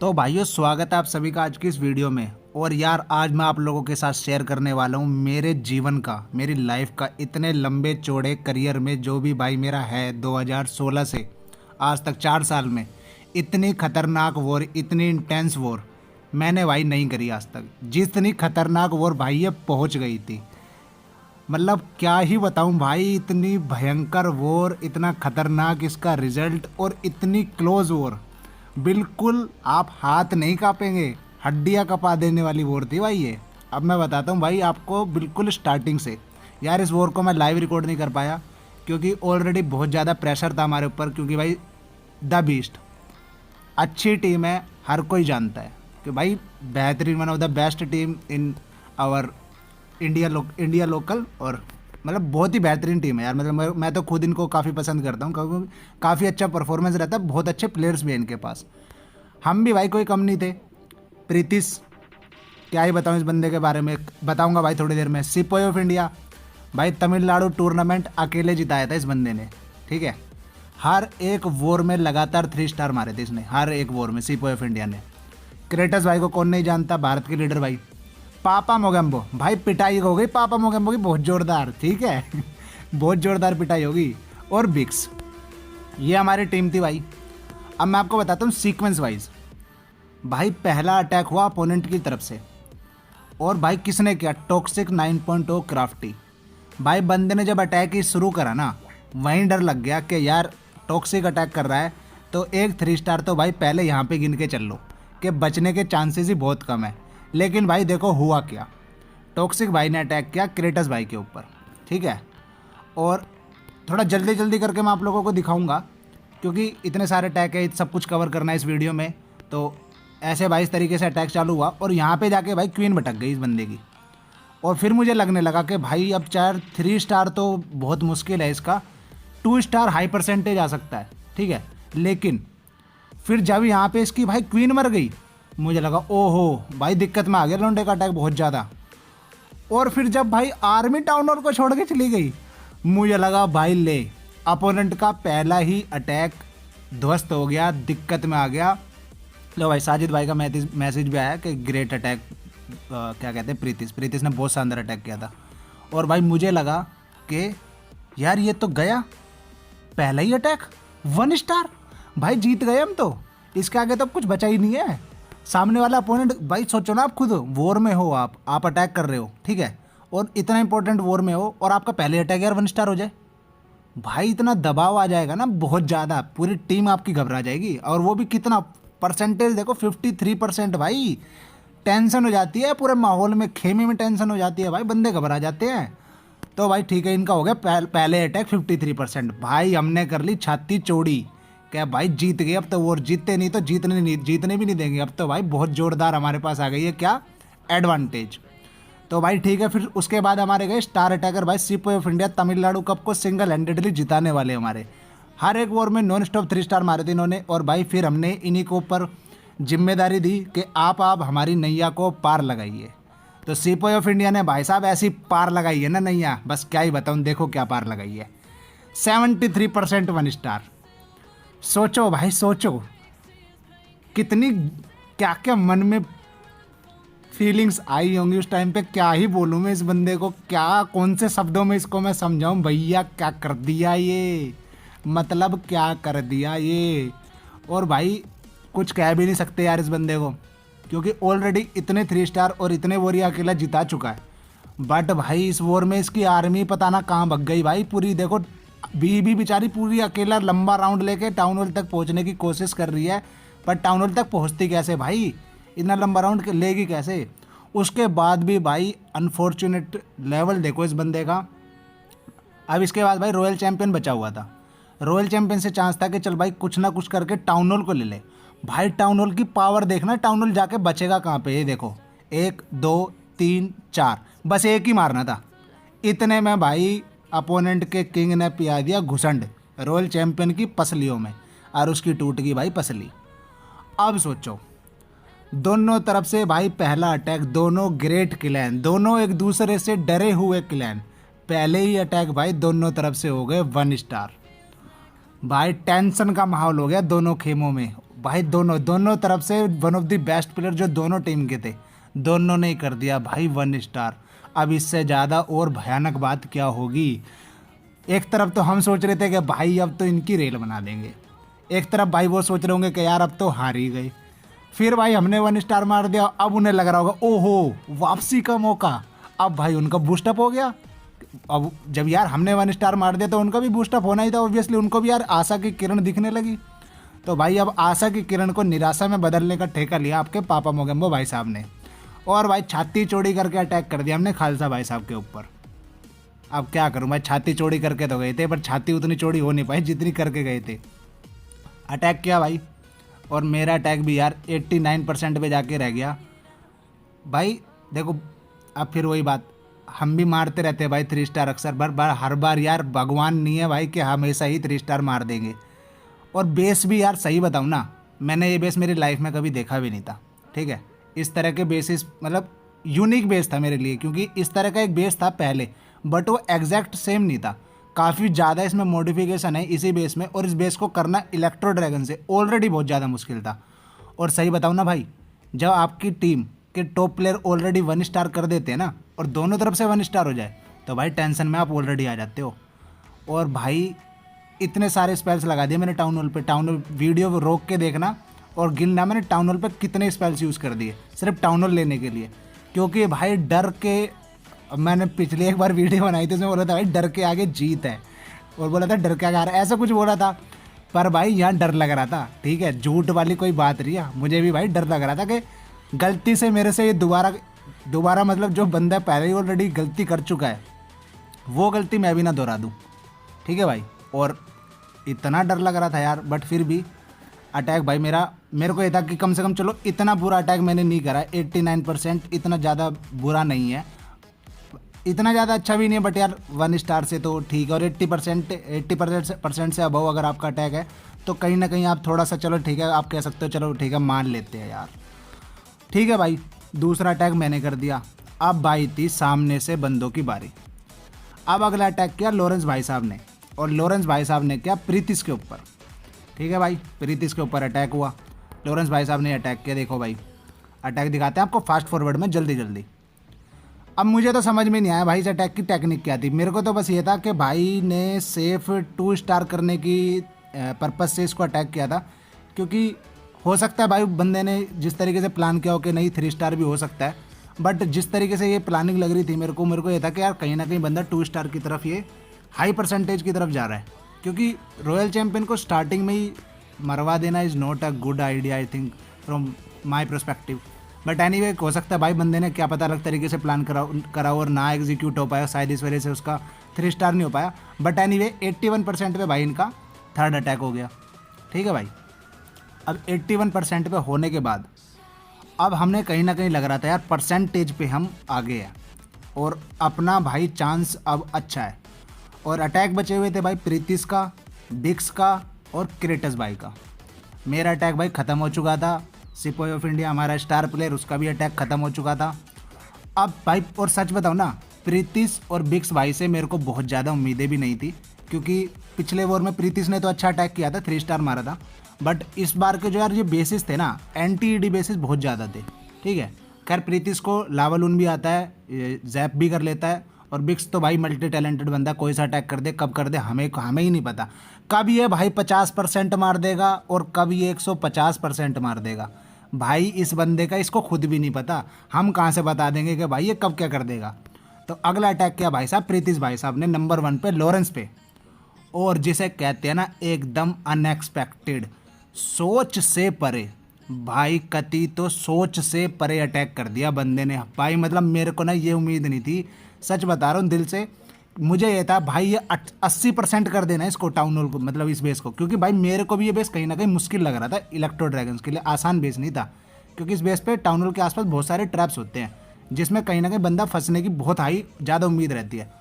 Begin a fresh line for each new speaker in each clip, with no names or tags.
तो भाइयों, स्वागत है आप सभी का आज की इस वीडियो में। और यार, आज मैं आप लोगों के साथ शेयर करने वाला हूँ मेरे जीवन का, मेरी लाइफ का इतने लंबे चौड़े करियर में जो भी भाई मेरा है 2016 से आज तक 4 साल में इतनी खतरनाक वॉर, इतनी इंटेंस वॉर मैंने भाई नहीं करी आज तक। जितनी खतरनाक वॉर भाई ये पहुँच गई थी, मतलब क्या ही बताऊं भाई। इतनी भयंकर वॉर, इतना खतरनाक इसका रिजल्ट और इतनी क्लोज वॉर, बिल्कुल आप हाथ नहीं कांपेंगे, हड्डियां कपा देने वाली वॉर थी भाई ये। अब मैं बताता हूँ भाई आपको बिल्कुल स्टार्टिंग से। यार, इस वॉर को मैं लाइव रिकॉर्ड नहीं कर पाया क्योंकि ऑलरेडी बहुत ज़्यादा प्रेशर था हमारे ऊपर, क्योंकि भाई द बीस्ट अच्छी टीम है, हर कोई जानता है कि भाई बेहतरीन, one of the best team in our India local. और मतलब बहुत ही बेहतरीन टीम है यार। मतलब मैं तो खुद इनको काफ़ी पसंद करता हूँ क्योंकि काफ़ी अच्छा परफॉर्मेंस रहता है, बहुत अच्छे प्लेयर्स भी हैं इनके पास। हम भी भाई कोई कम नहीं थे। प्रीतिश, क्या ही बताऊँ इस बंदे के बारे में, बताऊँगा भाई थोड़ी देर में। सिपाही ऑफ इंडिया, भाई तमिलनाडु टूर्नामेंट अकेले जिताया था इस बंदे ने, ठीक है। हर एक वॉर में लगातार 3 स्टार मारे थे इसने, हर एक वॉर में सिपाही ऑफ इंडिया ने। क्रेटस भाई को कौन नहीं जानता, भारत के लीडर भाई। पापा मोगेम्बो, भाई पिटाई हो गई पापा मोगेम्बो की बहुत जोरदार, ठीक है। बहुत जोरदार पिटाई होगी। और बिक्स, ये हमारी टीम थी भाई। अब मैं आपको बताता हूँ सीक्वेंस वाइज। भाई पहला अटैक हुआ अपोनेंट की तरफ से, और भाई किसने किया, टॉक्सिक 9.0 क्राफ्टी। भाई बंदे ने जब अटैक ही शुरू करा ना, वहीं डर लग गया कि यार टॉक्सिक अटैक कर रहा है, तो एक 3 स्टार तो भाई पहले यहाँ पे गिन के चल लो कि बचने के चांसेस ही बहुत कम है। लेकिन भाई देखो हुआ क्या, टॉक्सिक भाई ने अटैक किया क्रेटस भाई के ऊपर, ठीक है। और थोड़ा जल्दी जल्दी करके मैं आप लोगों को दिखाऊंगा क्योंकि इतने सारे अटैक है, सब कुछ कवर करना है इस वीडियो में। तो ऐसे भाई इस तरीके से अटैक चालू हुआ और यहाँ पे जाके भाई क्वीन भटक गई इस बंदे की। और फिर मुझे लगने लगा कि भाई अब 3 स्टार तो बहुत मुश्किल है, इसका 2 स्टार हाई परसेंटेज आ सकता है, ठीक है। लेकिन फिर जब यहाँ पे इसकी भाई क्वीन मर गई, मुझे लगा ओहो भाई दिक्कत में आ गया लौंडे का अटैक बहुत ज़्यादा। और फिर जब भाई आर्मी टाउन हॉल को छोड़ के चली गई, मुझे लगा भाई ले, अपोनेंट का पहला ही अटैक ध्वस्त हो गया, दिक्कत में आ गया। लो भाई, साजिद भाई का मैसेज भी आया कि ग्रेट अटैक, क्या कहते हैं, प्रीतिश ने बहुत शानदार अटैक किया था। और भाई मुझे लगा कि यार ये तो गया, पहला ही अटैक 1 स्टार, भाई जीत गए हम तो, इसके आगे तो कुछ बचा ही नहीं है। सामने वाला अपोनेंट, भाई सोचो ना, आप खुद वॉर में हो, आप अटैक कर रहे हो, ठीक है, और इतना इंपॉर्टेंट वॉर में हो और आपका पहले अटैक यार 1 स्टार हो जाए, भाई इतना दबाव आ जाएगा ना बहुत ज़्यादा, पूरी टीम आपकी घबरा जाएगी। और वो भी कितना परसेंटेज देखो, 53% भाई। टेंशन हो जाती है पूरे माहौल में, खेमे में टेंशन हो जाती है भाई, बंदे घबरा जाते हैं। तो भाई ठीक है, इनका हो गया पहले अटैक 53%। भाई हमने कर ली छाती चौड़ी, क्या भाई जीत गए अब तो, वो जीतते नहीं तो जीतने भी नहीं देंगे अब तो भाई। बहुत जोरदार हमारे पास आ गई है क्या, एडवांटेज। तो भाई ठीक है, फिर उसके बाद हमारे गए स्टार अटैकर भाई, सिपाही ऑफ इंडिया तमिलनाडु कप को सिंगल हैंडेडली जिताने वाले हमारे। हर एक वॉर में नॉन स्टॉप 3 स्टार मारे थे इन्होंने। और भाई फिर हमने इन्हीं को ऊपर जिम्मेदारी दी कि आप हमारी नैया को पार लगाइए। तो सिपाही ऑफ इंडिया ने भाई साहब ऐसी पार लगाई है ना नैया, बस क्या ही बताऊँ, देखो क्या पार लगाई है, 73% 1 स्टार। सोचो भाई सोचो, कितनी क्या क्या मन में फीलिंग्स आई होंगी उस टाइम पे। क्या ही बोलूँ मैं इस बंदे को, क्या कौन से शब्दों में इसको मैं समझाऊं, भैया क्या कर दिया ये, मतलब क्या कर दिया ये। और भाई कुछ कह भी नहीं सकते यार इस बंदे को, क्योंकि ऑलरेडी इतने 3 स्टार और इतने वॉर अकेला जिता चुका है। बट भाई इस वॉर में इसकी आर्मी पता ना कहाँ भग गई भाई पूरी। देखो बीबी बेचारी पूरी अकेला लंबा राउंड लेके टाउन हॉल तक पहुंचने की कोशिश कर रही है, पर टाउन हॉल तक पहुंचती कैसे भाई, इतना लंबा राउंड लेगी कैसे। उसके बाद भी भाई अनफॉर्चुनेट लेवल देखो इस बंदे का। अब इसके बाद भाई रॉयल चैंपियन बचा हुआ था, रॉयल चैंपियन से चांस था कि चल भाई कुछ ना कुछ करके टाउन हॉल को ले ले। भाई टाउन हॉल की पावर देखना, टाउन हॉल जाके बचेगा कहाँ पे, ये देखो 1 2 3 4, बस एक ही मारना था। इतने में भाई अपोनेंट के किंग ने पिया दिया घुसंड रॉयल चैंपियन की पसलियों में, और उसकी टूट गई भाई पसली। अब सोचो, दोनों तरफ से भाई पहला अटैक, दोनों ग्रेट क्लैन, दोनों एक दूसरे से डरे हुए क्लैन, पहले ही अटैक भाई दोनों तरफ से हो गए 1 स्टार। भाई टेंशन का माहौल हो गया दोनों खेमों में। भाई दोनों दोनों तरफ से one of the best player जो दोनों टीम के थे, दोनों ने ही कर दिया भाई 1 स्टार। अब इससे ज़्यादा और भयानक बात क्या होगी। एक तरफ तो हम सोच रहे थे कि भाई अब तो इनकी रेल बना देंगे, एक तरफ भाई वो सोच रहे होंगे कि यार अब तो हार ही गई। फिर भाई हमने 1 स्टार मार दिया, अब उन्हें लग रहा होगा ओहो वापसी का मौका। अब भाई उनका बूस्टअप हो गया। अब जब यार हमने 1 स्टार मार दिया तो उनका भी बूस्टअप होना ही था ऑब्वियसली, उनको भी यार आशा की किरण दिखने लगी। तो भाई अब आशा की किरण को निराशा में बदलने का ठेका लिया आपके पापा मोगेम्बो भाई साहब ने, और भाई छाती चौड़ी करके अटैक कर दिया हमने खालसा भाई साहब के ऊपर। अब क्या करूं भाई, छाती चौड़ी करके तो गए थे पर छाती उतनी चौड़ी हो नहीं पाई जितनी करके गए थे। अटैक किया भाई, और मेरा अटैक भी यार 89% पे जाके रह गया। भाई देखो अब फिर वही बात, हम भी मारते रहते हैं भाई 3 स्टार अक्सर, हर बार यार भगवान नहीं है भाई कि हमेशा ही 3 स्टार मार देंगे। और बेस भी यार सही बताऊँ ना, मैंने ये बेस मेरी लाइफ में कभी देखा भी नहीं था। ठीक है, इस तरह के बेसिस मतलब यूनिक बेस था मेरे लिए, क्योंकि इस तरह का एक बेस था पहले बट वो एग्जैक्ट सेम नहीं था। काफ़ी ज़्यादा इसमें मॉडिफिकेशन है इसी बेस में, और इस बेस को करना इलेक्ट्रो ड्रैगन से ऑलरेडी बहुत ज़्यादा मुश्किल था। और सही बताऊँ ना भाई, जब आपकी टीम के टॉप प्लेयर ऑलरेडी 1 स्टार कर देते हैं ना, और दोनों तरफ से 1 स्टार हो जाए, तो भाई टेंशन में आप ऑलरेडी आ जाते हो। और भाई इतने सारे स्पेल्स लगा दिए मैंने टाउन हॉल पे, टाउन हॉल वीडियो रोक के देखना और गिनना मैंने टाउन हॉल पे कितने स्पेल्स यूज़ कर दिए सिर्फ टाउन हॉल लेने के लिए। क्योंकि भाई डर के, मैंने पिछले एक बार वीडियो बनाई थी उसमें बोला था भाई डर के आगे जीत है, और बोला था डर के आगे आ रहा है, ऐसा कुछ बोला था। पर भाई यहाँ डर लग रहा था, ठीक है, झूठ वाली कोई बात नहीं है, मुझे भी भाई डर लग रहा था कि गलती से मेरे से ये दोबारा मतलब जो बंदा पहले ही ऑलरेडी गलती कर चुका है वो गलती मैं भी ना दोहरा दूँ। ठीक है भाई, और इतना डर लग रहा था यार, बट फिर भी अटैक भाई मेरे को ये था कि कम से कम चलो इतना बुरा अटैक मैंने नहीं करा। 89% इतना ज़्यादा बुरा नहीं है, इतना ज़्यादा अच्छा भी नहीं है, बट यार 1 स्टार से तो ठीक है। और 80% से अबव अगर आपका अटैक है तो कहीं ना कहीं आप थोड़ा सा चलो ठीक है, आप कह सकते हो चलो ठीक है मान लेते हैं यार। ठीक है भाई, दूसरा अटैक मैंने कर दिया। अब भाई थी सामने से बंदों की बारी। अब अगला अटैक किया लॉरेंस भाई साहब ने, और लॉरेंस भाई साहब ने किया प्रीतिश के ऊपर। ठीक है भाई, प्रीतिश के ऊपर अटैक हुआ, लॉरेंस भाई साहब ने अटैक किया। देखो भाई अटैक दिखाते हैं आपको फास्ट फॉरवर्ड में जल्दी जल्दी। अब मुझे तो समझ में नहीं आया भाई इस अटैक की टेक्निक क्या थी। मेरे को तो बस ये था कि भाई ने सेफ 2 स्टार करने की पर्पज़ से इसको अटैक किया था, क्योंकि हो सकता है भाई बंदे ने जिस तरीके से प्लान किया हो कि नहीं 3 स्टार भी हो सकता है, बट जिस तरीके से ये प्लानिंग लग रही थी मेरे को ये था कि यार कहीं ना कहीं बंदा 2 स्टार की तरफ, ये हाई परसेंटेज की तरफ जा रहा है। क्योंकि रॉयल चैम्पियन को स्टार्टिंग में ही मरवा देना is not a good idea I think from my perspective. But anyway हो सकता है भाई बंदे ने क्या पता अलग तरीके से प्लान करा और ना एग्जीक्यूट हो पाया, शायद इस वजह से उसका 3 स्टार नहीं हो पाया। बट एनीवे 81% पे भाई इनका थर्ड अटैक हो गया। ठीक है भाई, अब 81% पे होने के बाद अब हमने कहीं ना कहीं लग रहा था यार परसेंटेज पे हम आगे हैं और अपना भाई चांस अब अच्छा है। और अटैक बचे हुए थे भाई प्रीतिश का, बिक्स का और क्रेटस भाई का। मेरा अटैक भाई ख़त्म हो चुका था, सिपाही ऑफ इंडिया हमारा स्टार प्लेयर उसका भी अटैक ख़त्म हो चुका था। अब भाई और सच बताऊँ ना, प्रीतिश और बिक्स भाई से मेरे को बहुत ज़्यादा उम्मीदें भी नहीं थी, क्योंकि पिछले वॉर में प्रीतिश ने तो अच्छा अटैक किया था, 3 स्टार मारा था। बट इस बार के जो यार ये बेसिस थे ना, एंटी ईडी बेसिस बहुत ज़्यादा थे। ठीक है, खैर प्रीतिश को लावालून भी आता है, जैप भी कर लेता है, और बिक्स तो भाई मल्टी टैलेंटेड बंदा, कोई सा अटैक कर दे कब कर दे हमें ही नहीं पता। कब ये भाई 50% मार देगा और कब ये 150% मार देगा, भाई इस बंदे का इसको खुद भी नहीं पता। हम कहाँ से बता देंगे कि भाई ये कब क्या कर देगा। तो अगला अटैक किया भाई साहब प्रीतिश भाई साहब ने नंबर 1 पे लॉरेंस पे, और जिसे कहते हैं ना एकदम अनएक्सपेक्टेड, सोच से परे भाई, कति तो सोच से परे अटैक कर दिया बंदे ने भाई। मतलब मेरे को ना ये उम्मीद नहीं थी, सच बता रहा हूँ दिल से। मुझे ये था भाई ये 80% कर देना इसको, टाउन हॉल को, मतलब इस बेस को, क्योंकि भाई मेरे को भी ये बेस कहीं ना कहीं मुश्किल लग रहा था। इलेक्ट्रो ड्रैगन्स के लिए आसान बेस नहीं था, क्योंकि इस बेस पे टाउन हॉल के आसपास बहुत सारे ट्रैप्स होते हैं जिसमें कहीं ना कहीं बंदा फंसने की बहुत हाई ज़्यादा उम्मीद रहती है।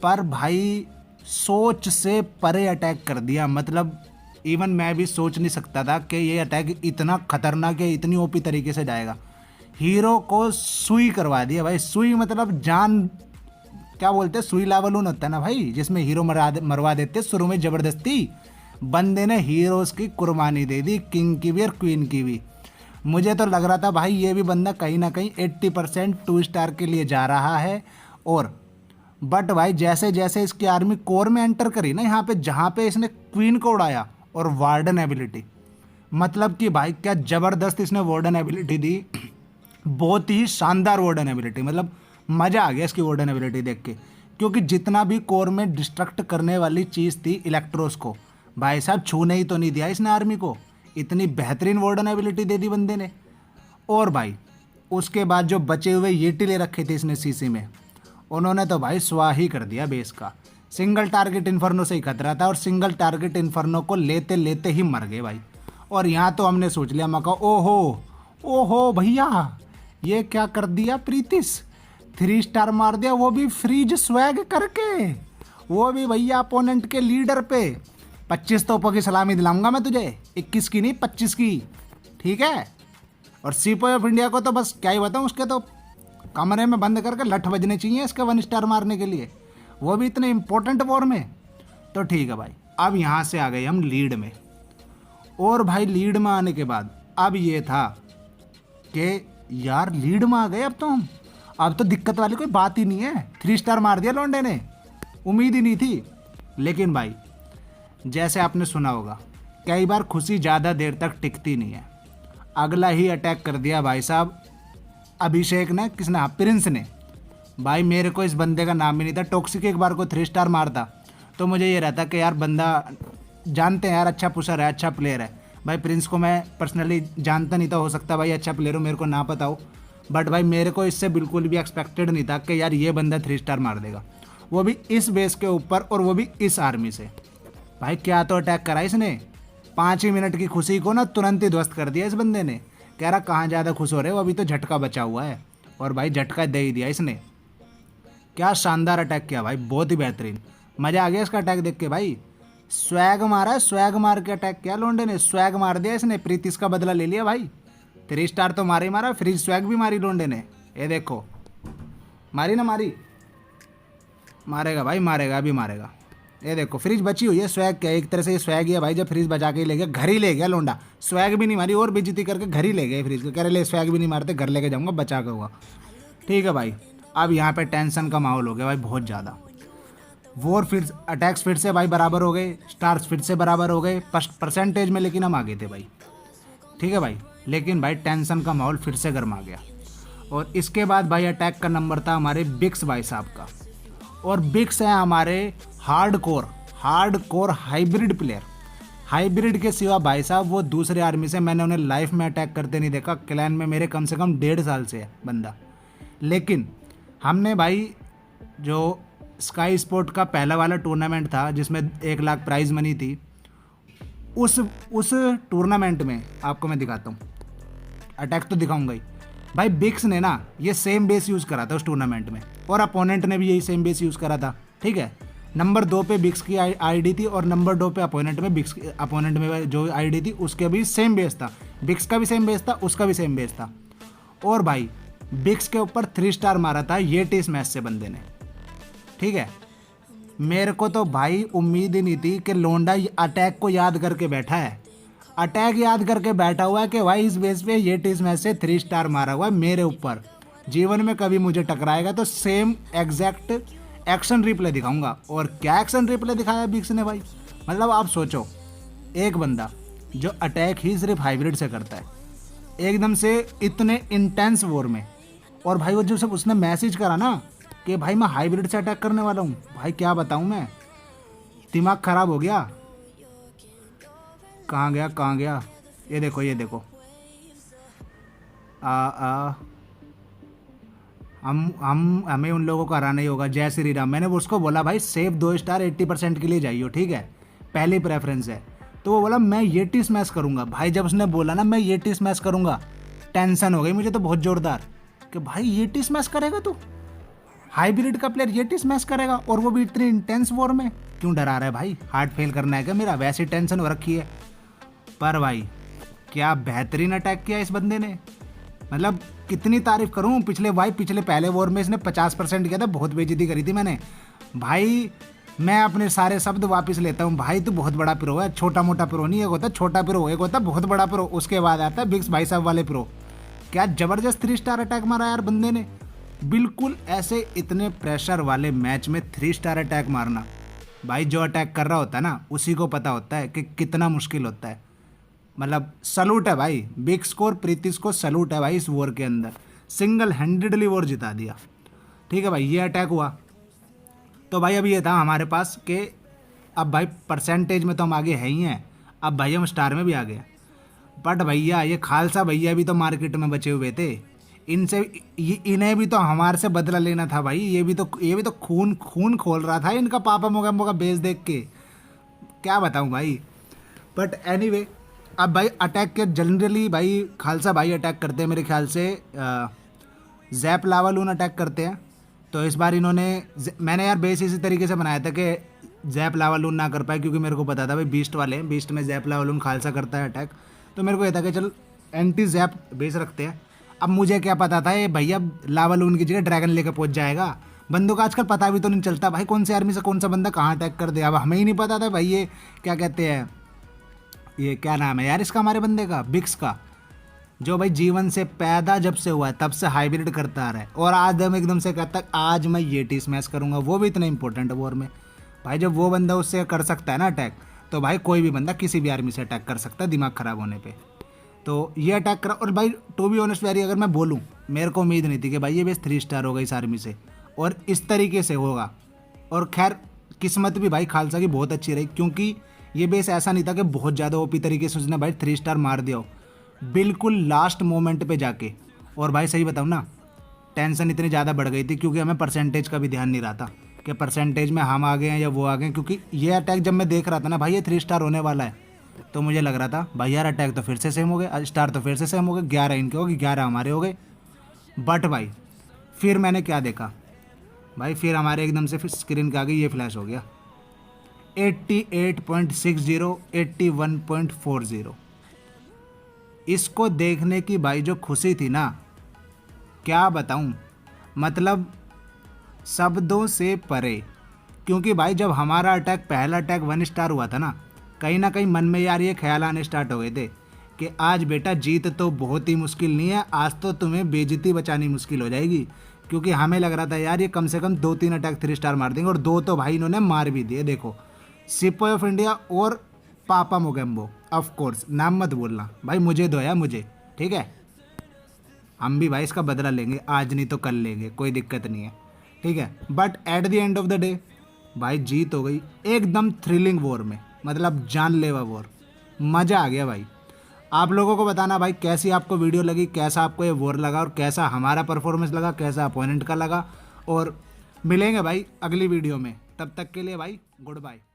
पर भाई सोच से परे अटैक कर दिया, मतलब इवन मैं भी सोच नहीं सकता था कि ये अटैक इतना खतरनाक है, इतनी ओपी तरीके से जाएगा। हीरो को सुई करवा दिया भाई, सुई मतलब जान, क्या बोलते हैं, सुई लावलून होता है ना भाई, जिसमें हीरो मरवा देते शुरू में ज़बरदस्ती, बंदे ने हीरोज़ की कुर्बानी दे दी, किंग की भी और क्वीन की भी। मुझे तो लग रहा था भाई ये भी बंदा कहीं ना कहीं 80% 2 स्टार के लिए जा रहा है। और बट भाई जैसे जैसे इसकी आर्मी कोर में एंटर करी ना, यहाँ पे जहाँ पे इसने क्वीन को उड़ाया, और वार्डन एबिलिटी, मतलब कि भाई क्या ज़बरदस्त इसने वार्डन एबिलिटी दी। बहुत ही शानदार वार्डन एबिलिटी, मतलब मज़ा आ गया इसकी वार्डन एबिलिटी देख के। क्योंकि जितना भी कोर में डिस्ट्रक्ट करने वाली चीज़ थी इलेक्ट्रोस को, भाई साहब छूने ही तो नहीं दिया इसने आर्मी को। इतनी बेहतरीन वार्डन एबिलिटी दे दी बंदे ने। और भाई उसके बाद जो बचे हुए येटी ले रखे थे इसने सीसी में, उन्होंने तो भाई स्वाह ही कर दिया बेस का। सिंगल टारगेट इन्फर्नो से ही खतरा था, और सिंगल टारगेट इन्फर्नो को लेते लेते ही मर गए भाई। और यहाँ तो हमने सोच लिया, मैं कहा ओहो ओहो भैया ये क्या कर दिया प्रीतिश, 3 स्टार मार दिया, वो भी फ्रीज स्वैग करके, वो भी भैया अपोनेंट के लीडर पे। 25 तोपों की सलामी दिलाऊंगा मैं तुझे, 21 की नहीं 25 की, ठीक है। और सीपोई ऑफ इंडिया को तो बस क्या ही बताऊँ, उसके तो कमरे में बंद करके लठ बजने चाहिए इसके 1 स्टार मारने के लिए, वो भी इतने इंपॉर्टेंट वॉर में। तो ठीक है भाई, अब यहाँ से आ गए हम लीड में। और भाई लीड में आने के बाद अब ये था कि यार लीड में आ गए अब तो हम, अब तो दिक्कत वाली कोई बात ही नहीं है। 3 स्टार मार दिया लौंडे ने, उम्मीद ही नहीं थी। लेकिन भाई जैसे आपने सुना होगा, कई बार खुशी ज़्यादा देर तक टिकती नहीं है। अगला ही अटैक कर दिया भाई साहब अभिषेक ने, किसने, प्रिंस ने। भाई मेरे को इस बंदे का नाम ही नहीं था। टॉक्सिक एक बार को 3 स्टार मारता तो मुझे ये रहता कि यार बंदा जानते हैं यार, अच्छा पुशर है, अच्छा प्लेयर है। भाई प्रिंस को मैं पर्सनली जानता नहीं था, हो सकता भाई अच्छा प्लेयर हो, मेरे को ना पता हो। बट भाई मेरे को इससे बिल्कुल भी एक्सपेक्टेड नहीं था कि यार ये बंदा 3 स्टार मार देगा, वो भी इस बेस के ऊपर, और वो भी इस आर्मी से। भाई क्या तो अटैक करा इसने, 5 ही मिनट की खुशी को ना तुरंत ही ध्वस्त कर दिया इस बंदे ने। कह रहा कहाँ ज़्यादा खुश हो रहे हो, अभी तो झटका बचा हुआ है। और भाई झटका दे ही दिया इसने। क्या शानदार अटैक किया भाई, बहुत ही बेहतरीन, मज़ा आ गया इसका अटैक देख के। भाई स्वैग मारा, स्वैग मार के अटैक किया लोंडे ने, स्वैग मार दिया इसने, प्रीतिश का बदला ले लिया भाई। 3 स्टार तो मारे ही मारा, फ्रीज स्वैग भी मारी लोंडे ने। ये देखो मारी ना मारी, मारेगा भाई, मारेगा अभी मारेगा। ये देखो फ्रिज बची हुई है, स्वैग क्या एक तरह से ये स्वैग ही है भाई। जब फ्रिज बचा के ही ले गया, घर ही ले गया लोंडा, स्वैग भी नहीं मारी और बेइज्जती करके घर ही ले गए फ्रिज को। कह रहे ले स्वैग भी नहीं मारते, घर लेके जाऊंगा बचा के हुआ। ठीक है भाई, अब यहाँ पे टेंशन का माहौल हो गया भाई बहुत ज़्यादा। वॉर फिर अटैक्स फिर से भाई बराबर हो गए, स्टार्स फिर से बराबर हो गए परसेंटेज में, लेकिन हम आगे थे भाई। ठीक है भाई, लेकिन भाई टेंशन का माहौल फिर से गर्मा गया। और इसके बाद भाई अटैक का नंबर था हमारे बिक्स भाई साहब का। और बिक्स है हमारे hard core hybrid player. Hybrid के सिवा भाई साहब वो दूसरे आर्मी से मैंने उन्हें लाइफ में अटैक करते नहीं देखा। क्लैन में मेरे कम से कम 1.5 साल से है बंदा। लेकिन हमने भाई जो स्काई स्पोर्ट का पहला वाला टूर्नामेंट था जिसमें 1 लाख प्राइज़ मनी थी, उस टूर्नामेंट में आपको मैं दिखाता हूँ, अटैक तो दिखाऊंगा ही भाई। बिक्स ने ना ये सेम बेस यूज़ करा था उस टूर्नामेंट में, और अपोनेंट ने भी यही सेम बेस यूज़ करा था। ठीक है, नंबर 2 पे बिक्स की आईडी थी, और नंबर 2 पे अपोनेंट में जो आईडी थी उसके भी सेम बेस था। बिक्स का भी सेम बेस था, उसका भी सेम बेस था। और भाई बिक्स के ऊपर 3 स्टार मारा था ये टेस्ट मैच से बंदे ने। ठीक है, मेरे को तो भाई उम्मीद ही नहीं थी कि लोंडा अटैक को याद करके बैठा है, अटैक याद करके बैठा हुआ है कि भाई इस बेस पे ये टेस्ट मैच से 3 स्टार मारा हुआ है मेरे ऊपर। जीवन में कभी मुझे टकराएगा तो सेम एग्जैक्ट एक्शन रिप्ले दिखाऊंगा। और क्या एक्शन रिप्ले दिखाया बिक्स ने भाई, मतलब आप सोचो, एक बंदा जो अटैक ही सिर्फ हाइब्रिड से करता है एकदम से इतने इंटेंस वॉर में, और भाई वो जो सब उसने मैसेज करा ना कि भाई मैं हाइब्रिड से अटैक करने वाला हूँ, भाई क्या बताऊँ मैं, दिमाग ख़राब हो गया। कहाँ गया, ये देखो हमें उन लोगों को हराना ही होगा। जय श्री राम। मैंने उसको बोला भाई सेफ 2 स्टार 80% के लिए जाइयो, ठीक है, पहली प्रेफरेंस है। तो वो बोला मैं ये टी स्मैश करूँगा। भाई जब उसने बोला ना मैं ये टी स्मैश करूँगा, टेंशन हो गई मुझे तो बहुत ज़ोरदार कि भाई ये टी स्मैश करेगा तू, हाइब्रिड का प्लेयर ये टी स्मैश करेगा, और वो भी इतनी इंटेंस वॉर में। क्यों डरा रहा है भाई, हार्ट फेल करना है क्या मेरा, वैसे टेंशन हो रखी है। पर भाई क्या बेहतरीन अटैक किया इस बंदे ने, मतलब कितनी तारीफ करूं। पिछले पहले वॉर में इसने 50% किया था, बहुत बेइज्जती करी थी मैंने भाई। मैं अपने सारे शब्द वापस लेता हूँ भाई, तू बहुत बड़ा प्रो है, छोटा मोटा प्रो नहीं, एक होता है छोटा प्रो, एक होता है बहुत बड़ा प्रो, उसके बाद आता है बिग्स भाई साहब वाले प्रो। क्या जबरदस्त 3 स्टार अटैक मारा यार बंदे ने, बिल्कुल ऐसे इतने प्रेशर वाले मैच में 3 स्टार अटैक मारना, भाई जो अटैक कर रहा होता है ना उसी को पता होता है कि कितना मुश्किल होता है। मतलब सलूट है भाई, बिग स्कोर प्रीतिश को सलूट है भाई, इस वॉर के अंदर सिंगल हैंडेडली वॉर जिता दिया। ठीक है भाई, ये अटैक हुआ। तो भाई अभी ये था हमारे पास कि अब भाई परसेंटेज में तो हम आगे हैं ही हैं, अब भाई हम स्टार में भी आ गए। बट भैया ये खालसा भैया भी तो मार्केट में बचे हुए थे, इनसे इन्हें भी तो हमारे से बदला लेना था भाई, ये भी तो खून खून खोल रहा था इनका पापा मोगैम्बो का बेस देख के, क्या बताऊं भाई। बट एनीवे अब भाई अटैक के जनरली भाई खालसा भाई अटैक करते हैं मेरे ख्याल से, जैप लावालून अटैक करते हैं। तो इस बार इन्होंने, मैंने यार बेस इसी तरीके से बनाया था कि जैप लावालून ना कर पाए, क्योंकि मेरे को पता था भाई बीस्ट वाले हैं, बीस्ट में जैप लावालून खालसा करता है अटैक, तो मेरे को ये था कि चल एंटी जैप बेस रखते हैं। अब मुझे क्या पता था ये भैया लावालून की जगह ड्रैगन लेकर पहुंच जाएगा, बंदों का आजकल पता भी तो नहीं चलता भाई कौन से आर्मी से कौन सा बंदा कहाँ अटैक कर दे। अब हमें ही नहीं पता था भाई ये क्या कहते हैं, ये क्या नाम है यार इसका हमारे बंदे का, बिक्स का, जो भाई जीवन से पैदा जब से हुआ है तब से हाइब्रिड करता आ रहा है, और आज हम एकदम से कहता है आज मैं ये टी स्मैश करूंगा, वो भी इतना इंपॉर्टेंट है वॉर में भाई। जब वो बंदा उससे कर सकता है ना अटैक, तो भाई कोई भी बंदा किसी भी आर्मी से अटैक कर सकता है दिमाग खराब होने पे। तो ये अटैक करा, और भाई टू बी ऑनेस्ट वेरी अगर मैं बोलूँ, मेरे को उम्मीद नहीं थी कि भाई ये बेस 3 स्टार होगा इस आर्मी से और इस तरीके से होगा। और खैर किस्मत भी भाई खालसा की बहुत अच्छी रही, क्योंकि ये बेस ऐसा नहीं था कि बहुत ज़्यादा ओपी तरीके से उसने भाई 3 स्टार मार दिया हो, बिल्कुल लास्ट मोमेंट पे जाके। और भाई सही बताऊँ ना, टेंशन इतनी ज़्यादा बढ़ गई थी क्योंकि हमें परसेंटेज का भी ध्यान नहीं रहा था कि परसेंटेज में हम आ गए हैं या वो आ गए हैं, क्योंकि ये अटैक जब मैं देख रहा था ना भाई ये 3 स्टार होने वाला है, तो मुझे लग रहा था भाई यार अटैक तो फिर से सेम हो गए, स्टार तो फिर से सेम हो गए, 11 इनके हो गए 11 हमारे हो गए। बट भाई फिर मैंने क्या देखा भाई, फिर हमारे एकदम से फिर स्क्रीन के आगे ये फ्लैश हो गया 88.60 81.40। इसको देखने की भाई जो खुशी थी ना, क्या बताऊं, मतलब शब्दों से परे। क्योंकि भाई जब हमारा अटैक पहला अटैक 1 स्टार हुआ था ना कहीं मन में यार ये ख्याल आने स्टार्ट हो गए थे कि आज बेटा जीत तो बहुत ही मुश्किल नहीं है, आज तो तुम्हें बेइज्जती बचानी मुश्किल हो जाएगी। क्योंकि हमें लग रहा था यार ये कम से कम 2-3 अटैक 3 स्टार मार देंगे, और 2 तो भाई इन्होंने मार भी दिए। देखो सिपाही ऑफ इंडिया और पापा मोगेम्बो, ऑफ कोर्स नाम मत बोलना भाई, मुझे दो यार मुझे, ठीक है, हम भी भाई इसका बदला लेंगे, आज नहीं तो कल लेंगे, कोई दिक्कत नहीं है, ठीक है। But at the end of the day भाई जीत हो गई एकदम थ्रिलिंग वॉर में, मतलब जानलेवा वॉर, मज़ा आ गया भाई। आप लोगों को बताना भाई कैसी आपको वीडियो लगी, कैसा आपको ये वॉर लगा, और कैसा हमारा परफॉर्मेंस लगा, कैसा अपोनेंट का लगा। और मिलेंगे भाई अगली वीडियो में, तब तक के लिए भाई गुड बाय।